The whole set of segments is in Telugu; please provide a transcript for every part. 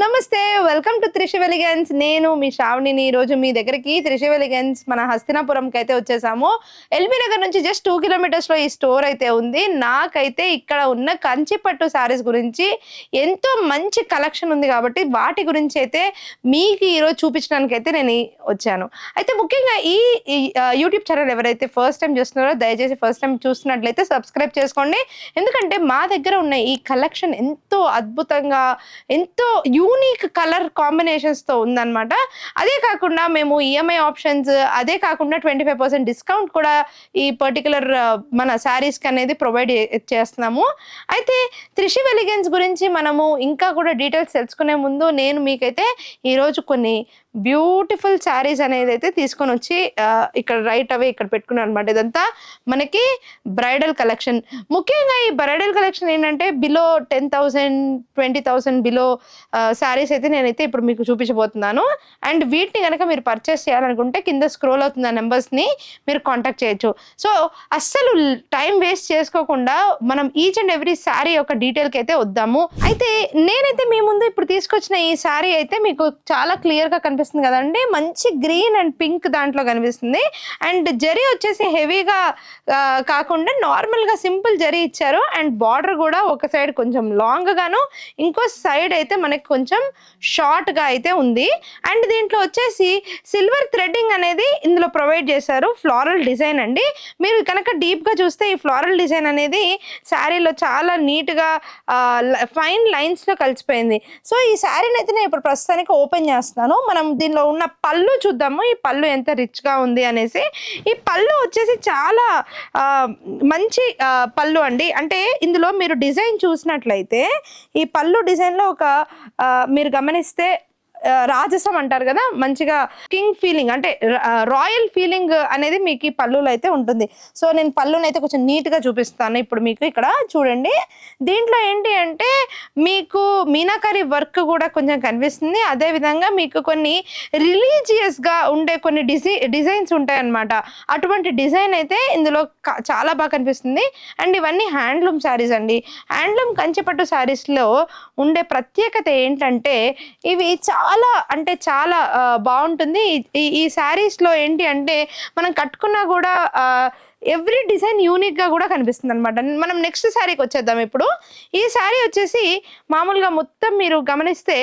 నమస్తే, వెల్కమ్ టు త్రిష ఎలిగెన్స్. నేను మీ శ్రావణిని. ఈరోజు మీ దగ్గరికి త్రిష ఎలిగెన్స్ మన హస్తినాపురంకి అయితే వచ్చేసాము. ఎల్బీ నగర్ నుంచి జస్ట్ 2 కిలోమీటర్స్లో ఈ స్టోర్ అయితే ఉంది. నాకైతే ఇక్కడ ఉన్న కంచిపట్టు శారీస్ గురించి ఎంతో మంచి కలెక్షన్ ఉంది కాబట్టి వాటి గురించి అయితే మీకు ఈరోజు చూపించడానికి అయితే నేను వచ్చాను. అయితే ముఖ్యంగా ఈ యూట్యూబ్ ఛానల్ ఎవరైతే ఫస్ట్ టైం చూస్తున్నారో దయచేసి ఫస్ట్ టైం చూస్తున్నట్లయితే సబ్స్క్రైబ్ చేసుకోండి. ఎందుకంటే మా దగ్గర ఉన్న ఈ కలెక్షన్ ఎంతో అద్భుతంగా, ఎంతో యూనిక్ కలర్ కాంబినేషన్స్ తో ఉందన్నమాట. అదే కాకుండా మేము ఈఎంఐ ఆప్షన్స్, అదే కాకుండా 25% డిస్కౌంట్ కూడా ఈ పర్టికులర్ మన శారీస్ కి అనేది ప్రొవైడ్ చేస్తున్నాము. అయితే త్రిష ఎలిగెన్స్ గురించి మనము ఇంకా కూడా డీటెయిల్స్ తెలుసుకునే ముందు నేను మీకైతే ఈరోజు కొన్ని బ్యూటిఫుల్ శారీస్ అనేది అయితే తీసుకొని వచ్చి ఇక్కడ రైట్ అవే ఇక్కడ పెట్టుకున్నాను అనమాట. ఇదంతా మనకి బ్రైడల్ కలెక్షన్. ముఖ్యంగా ఈ బ్రైడల్ కలెక్షన్ ఏంటంటే బిలో 10,000 20,000 బిలో శారీస్ అయితే నేనైతే ఇప్పుడు మీకు చూపించబోతున్నాను. అండ్ వీటిని కనుక మీరు పర్చేస్ చేయాలనుకుంటే కింద స్క్రోల్ అవుతున్న నెంబర్స్ని మీరు కాంటాక్ట్ చేయొచ్చు. సో అస్సలు టైం వేస్ట్ చేసుకోకుండా మనం ఈచ్ అండ్ ఎవ్రీ శారీ యొక్క డీటెయిల్కి అయితే వద్దాము. అయితే నేనైతే మీ ముందు ఇప్పుడు తీసుకొచ్చిన ఈ శారీ అయితే మీకు చాలా క్లియర్గా కనిపిస్తుంది కదండి. మంచి గ్రీన్ అండ్ పింక్ దాంట్లో కనిపిస్తుంది. అండ్ జరీ వచ్చేసి హెవీగా కాకుండా నార్మల్గా సింపుల్ జరీ ఇచ్చారు. అండ్ బార్డర్ కూడా ఒక సైడ్ కొంచెం లాంగ్ గాను, ఇంకో సైడ్ అయితే మనకి కొంచెం షార్ట్ గా అయితే ఉంది. అండ్ దీంట్లో వచ్చేసి సిల్వర్ థ్రెడ్డింగ్ అనేది ఇందులో ప్రొవైడ్ చేశారు. ఫ్లోరల్ డిజైన్ అండి. మీరు కనుక డీప్ గా చూస్తే ఈ ఫ్లోరల్ డిజైన్ అనేది శారీలో చాలా నీట్ గా ఫైన్ లైన్స్ లో కలిసిపోయింది. సో ఈ శారీని అయితే నేను ఇప్పుడు ప్రస్తుతానికి ఓపెన్ చేస్తున్నాను. మనం దీనిలో ఉన్న పళ్ళు చూద్దాము. ఈ పళ్ళు ఎంత రిచ్ గా ఉంది అనేసి. ఈ పళ్ళు వచ్చేసి చాలా మంచి పళ్ళు అండి. అంటే ఇందులో మీరు డిజైన్ చూసినట్లయితే ఈ పళ్ళు డిజైన్ లో ఒక మీరు గమనిస్తే రాజసం అంటారు కదా, మంచిగా కింగ్ ఫీలింగ్ అంటే రాయల్ ఫీలింగ్ అనేది మీకు ఈ పళ్ళులో అయితే ఉంటుంది. సో నేను పళ్ళుని అయితే కొంచెం నీట్గా చూపిస్తాను ఇప్పుడు మీకు. ఇక్కడ చూడండి, దీంట్లో ఏంటి అంటే మీకు మీనాకరి వర్క్ కూడా కొంచెం కనిపిస్తుంది. అదేవిధంగా మీకు కొన్ని రిలీజియస్గా ఉండే కొన్ని డిజైన్స్ ఉంటాయి అన్నమాట. అటువంటి డిజైన్ అయితే ఇందులో చాలా బాగా కనిపిస్తుంది. అండ్ ఇవన్నీ హ్యాండ్లూమ్ శారీస్ అండి. హ్యాండ్లూమ్ కంచిపట్టు శారీస్లో ఉండే ప్రత్యేకత ఏంటంటే ఇవి చాలా అంటే చాలా బాగుంటుంది. ఈ శారీస్ లో ఏంటి అంటే మనం కట్టుకున్నా కూడా ఎవ్రీ డిజైన్ యూనిక్ గా కూడా కనిపిస్తుంది అనమాట. మనం నెక్స్ట్ శారీకి వచ్చేద్దాం. ఇప్పుడు ఈ శారీ వచ్చేసి మామూలుగా మొత్తం మీరు గమనిస్తే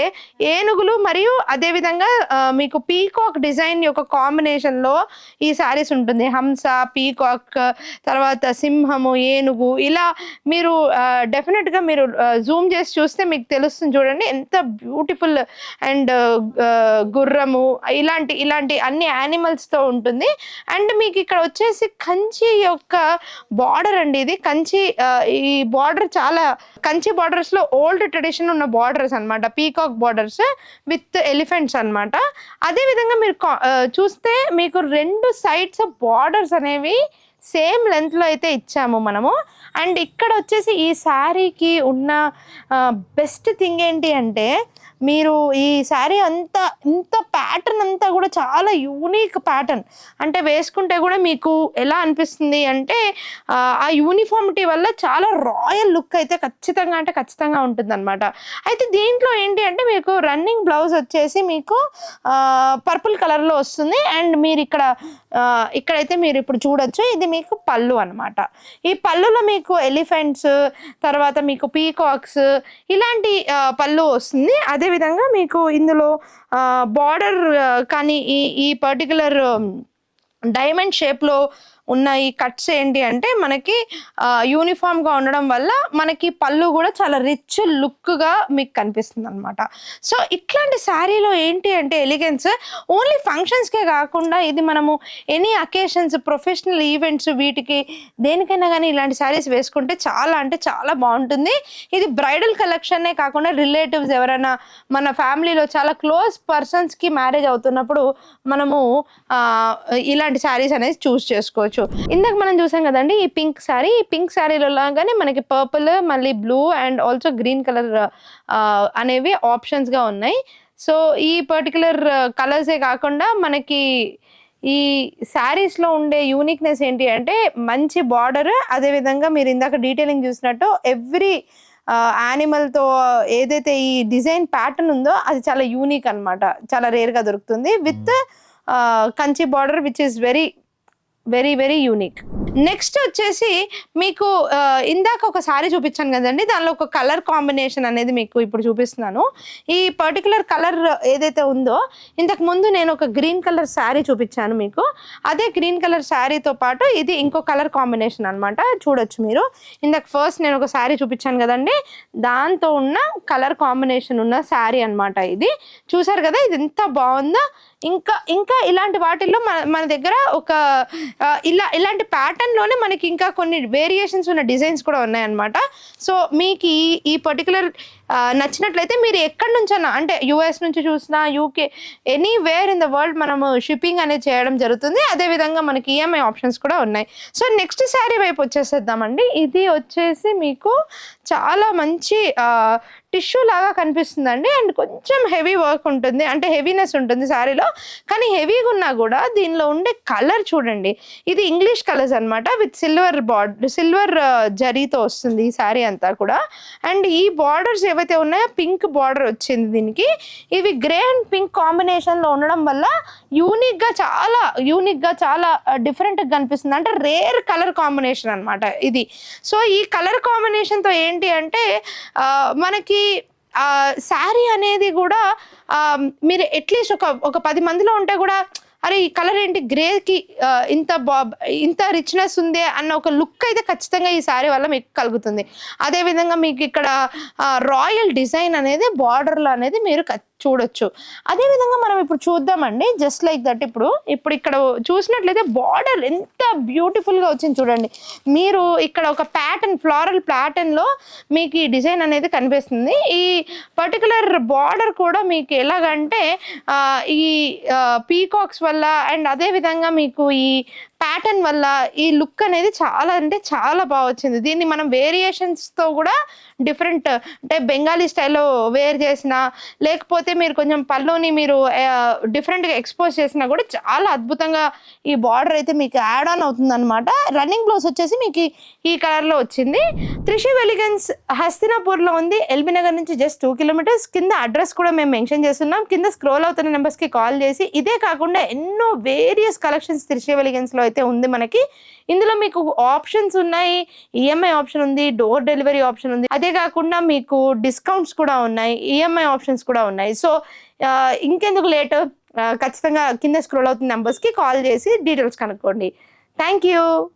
ఏనుగులు మరియు అదేవిధంగా మీకు పీకాక్ డిజైన్ యొక్క కాంబినేషన్ లో ఈ శారీస్ ఉంటుంది. హంస, పీకాక్, తర్వాత సింహము, ఏనుగు, ఇలా మీరు డెఫినెట్ గా మీరు జూమ్ చేసి చూస్తే మీకు తెలుస్తుంది. చూడండి ఎంత బ్యూటిఫుల్. అండ్ గుర్రము, ఇలాంటి అన్ని యానిమల్స్ తో ఉంటుంది. అండ్ మీకు ఇక్కడ వచ్చేసి కంచి యొక్క బార్డర్ అండి. ఇది కంచి, ఈ బార్డర్ చాలా కంచి బార్డర్స్ లో ఓల్డ్ ట్రెడిషన్ ఉన్న బార్డర్స్ అన్నమాట. పీకాక్ బార్డర్స్ విత్ ఎలిఫెంట్స్ అన్నమాట. అదే విధంగా మీరు చూస్తే మీకు 2 సైడ్స్ బార్డర్స్ అనేవి సేమ్ లెంత్ లో అయితే ఇచ్చాము మనము. అండ్ ఇక్కడ వచ్చేసి ఈ శారీకి ఉన్న బెస్ట్ థింగ్ ఏంటి అంటే మీరు ఈ శారీ ఇంత ప్యాటర్న్ అంతా కూడా చాలా యూనిక్ ప్యాటర్న్. అంటే వేసుకుంటే కూడా మీకు ఎలా అనిపిస్తుంది అంటే ఆ యూనిఫామిటీ వల్ల చాలా రాయల్ లుక్ అయితే ఖచ్చితంగా ఉంటుంది అనమాట. అయితే దీంట్లో ఏంటి అంటే మీకు రన్నింగ్ బ్లౌజ్ వచ్చేసి మీకు పర్పుల్ కలర్లో వస్తుంది. అండ్ మీరు ఇక్కడైతే మీరు ఇప్పుడు చూడొచ్చు, ఇది మీకు పళ్ళు అనమాట. ఈ పళ్ళులో మీకు ఎలిఫెంట్స్, తర్వాత మీకు పీకాక్స్, ఇలాంటి పళ్ళు వస్తుంది. అదే విధంగా మీకు ఇందులో బార్డర్ కానీ ఈ పర్టికులర్ డైమండ్ షేప్లో ఉన్న ఈ కట్స్ ఏంటి అంటే మనకి యూనిఫామ్గా ఉండడం వల్ల మనకి పళ్ళు కూడా చాలా రిచ్ లుక్గా మీకు కనిపిస్తుంది అనమాట. సో ఇట్లాంటి శారీలో ఏంటి అంటే ఎలిగెన్స్ ఓన్లీ ఫంక్షన్స్కే కాకుండా ఇది మనము ఎనీ అకేషన్స్, ప్రొఫెషనల్ ఈవెంట్స్, వీటికి దేనికైనా కానీ ఇలాంటి శారీస్ వేసుకుంటే చాలా అంటే చాలా బాగుంటుంది. ఇది బ్రైడల్ కలెక్షనే కాకుండా రిలేటివ్స్ ఎవరైనా మన ఫ్యామిలీలో చాలా క్లోజ్ పర్సన్స్కి మ్యారేజ్ అవుతున్నప్పుడు మనము ఇలాంటి శారీస్ అనేది చూస్ చేసుకోవచ్చు. ఇందాక మనం చూసాం కదండి ఈ పింక్ శారీలో లాగానే మనకి పర్పుల్, మళ్ళీ blue and also green colour అనేవి ఆప్షన్స్ గా ఉన్నాయి. సో ఈ పర్టికులర్ కలర్సే కాకుండా మనకి ఈ శారీస్ లో ఉండే యూనిక్నెస్ ఏంటి అంటే మంచి బార్డర్, అదే విధంగా మీరు ఇందాక డీటెయిలింగ్ చూసినట్టు ఎవ్రీ యానిమల్తో ఏదైతే ఈ డిజైన్ ప్యాటర్న్ ఉందో అది చాలా యూనిక్ అన్నమాట, చాలా రేర్గా దొరుకుతుంది with Kanchi border which is very very very unique. Next వచ్చేసి మీకు ఇందాక ఒక సారీ చూపించాను కదండి, దానిలో ఒక కలర్ కాంబినేషన్ అనేది మీకు ఇప్పుడు చూపిస్తున్నాను. ఈ పర్టికులర్ కలర్ ఏదైతే ఉందో ఇంతకు ముందు నేను ఒక గ్రీన్ కలర్ శారీ చూపించాను మీకు. అదే గ్రీన్ కలర్ శారీతో పాటు ఇది ఇంకో కలర్ కాంబినేషన్ అనమాట, చూడొచ్చు మీరు. ఇందాక ఫస్ట్ నేను ఒక శారీ చూపించాను కదండి, దాంతో ఉన్న కలర్ కాంబినేషన్ ఉన్న శారీ అనమాట ఇది. చూసారు కదా ఇది ఎంత బాగుందో. ఇంకా ఇంకా ఇలాంటి వాటిల్లో మన దగ్గర ఒక ఇలాంటి ప్యాటర్న్లోనే మనకి ఇంకా కొన్ని వేరియేషన్స్ ఉన్న డిజైన్స్ కూడా ఉన్నాయన్నమాట. సో మీకు ఈ పర్టికులర్ నచ్చినట్లయితే మీరు ఎక్కడి నుంచైనా, అంటే యూఎస్ నుంచి చూసినా, UK, anywhere in the world మనము షిప్పింగ్ అనేది చేయడం జరుగుతుంది. అదేవిధంగా మనకి ఈఎంఐ ఆప్షన్స్ కూడా ఉన్నాయి. సో నెక్స్ట్ శారీ వైపు వచ్చేసేద్దామండి. ఇది వచ్చేసి మీకు చాలా మంచి టిష్యూ లాగా కనిపిస్తుందండి, అండ్ కొంచెం హెవీ వర్క్ ఉంటుంది, అంటే హెవీనెస్ ఉంటుంది శారీలో. కానీ హెవీగా ఉన్నా కూడా దీనిలో ఉండే కలర్ చూడండి, ఇది ఇంగ్లీష్ కలర్స్ అనమాట విత్ సిల్వర్ జరీతో వస్తుంది ఈ శారీ అంతా కూడా. అండ్ ఈ బార్డర్స్ ఏవైతే ఉన్నాయో పింక్ బార్డర్ వచ్చింది దీనికి. ఇవి గ్రే అండ్ పింక్ కాంబినేషన్లో ఉండడం వల్ల యూనిక్గా చాలా డిఫరెంట్గా కనిపిస్తుంది, అంటే రేర్ కలర్ కాంబినేషన్ అనమాట ఇది. సో ఈ కలర్ కాంబినేషన్తో ఏంటి అంటే మనకి శారీ అనేది కూడా మీరు అట్లీస్ట్ ఒక 10 మందిలో ఉంటే కూడా అరే ఈ కలర్ ఏంటి గ్రేకి ఇంత రిచ్నెస్ ఉంది అన్న ఒక లుక్ అయితే ఖచ్చితంగా ఈ శారీ వల్ల మీకు కలుగుతుంది. అదేవిధంగా మీకు ఇక్కడ రాయల్ డిజైన్ అనేది బార్డర్లో అనేది మీరు చూడొచ్చు. అదేవిధంగా మనం ఇప్పుడు చూద్దామండి, జస్ట్ లైక్ దట్. ఇప్పుడు ఇక్కడ చూసినట్లయితే బార్డర్ ఎంత బ్యూటిఫుల్గా వచ్చింది చూడండి. మీరు ఇక్కడ ఒక ప్యాటర్న్, ఫ్లోరల్ ప్యాటర్న్లో మీకు ఈ డిజైన్ అనేది కనిపిస్తుంది. ఈ పర్టికులర్ బార్డర్ కూడా మీకు ఎలాగంటే ఈ పీకాక్స్ వల్ల అండ్ అదేవిధంగా మీకు ఈ ప్యాటర్న్ వల్ల ఈ లుక్ అనేది చాలా అంటే చాలా బాగా వచ్చింది. దీన్ని మనం వేరియేషన్స్తో కూడా డిఫరెంట్, అంటే బెంగాలీ స్టైల్లో వేర్ చేసినా, లేకపోతే మీరు కొంచెం పళ్ళుని మీరు డిఫరెంట్గా ఎక్స్పోజ్ చేసినా కూడా చాలా అద్భుతంగా ఈ బార్డర్ అయితే మీకు యాడ్ ఆన్ అవుతుంది అనమాట. రన్నింగ్ బ్లౌజ్ వచ్చేసి మీకు ఈ కలర్లో వచ్చింది. త్రిషి ఎలిగెన్స్ హస్తినాపూర్లో ఉంది, ఎల్బీ నగర్ నుంచి జస్ట్ 2 కిలోమీటర్స్. కింద అడ్రస్ కూడా మేము మెన్షన్ చేస్తున్నాం, కింద స్క్రోల్ అవుతున్న నెంబర్స్కి కాల్ చేసి. ఇదే కాకుండా ఎన్నో వేరియస్ కలెక్షన్స్ త్రిషి ఎలిగెన్స్లో అయితే ఉంది మనకి. ఇందులో మీకు ఆప్షన్స్ ఉన్నాయి, ఈఎంఐ ఆప్షన్ ఉంది, డోర్ డెలివరీ ఆప్షన్ ఉంది. అదే కాకుండా మీకు డిస్కౌంట్స్ కూడా ఉన్నాయి, ఈఎంఐ ఆప్షన్స్ కూడా ఉన్నాయి. సో ఇంకెందుకు లేట్, ఖచ్చితంగా కింద స్క్రోల్ అవుతున్న నెంబర్స్కి కాల్ చేసి డీటెయిల్స్ కనుక్కోండి. Thank you.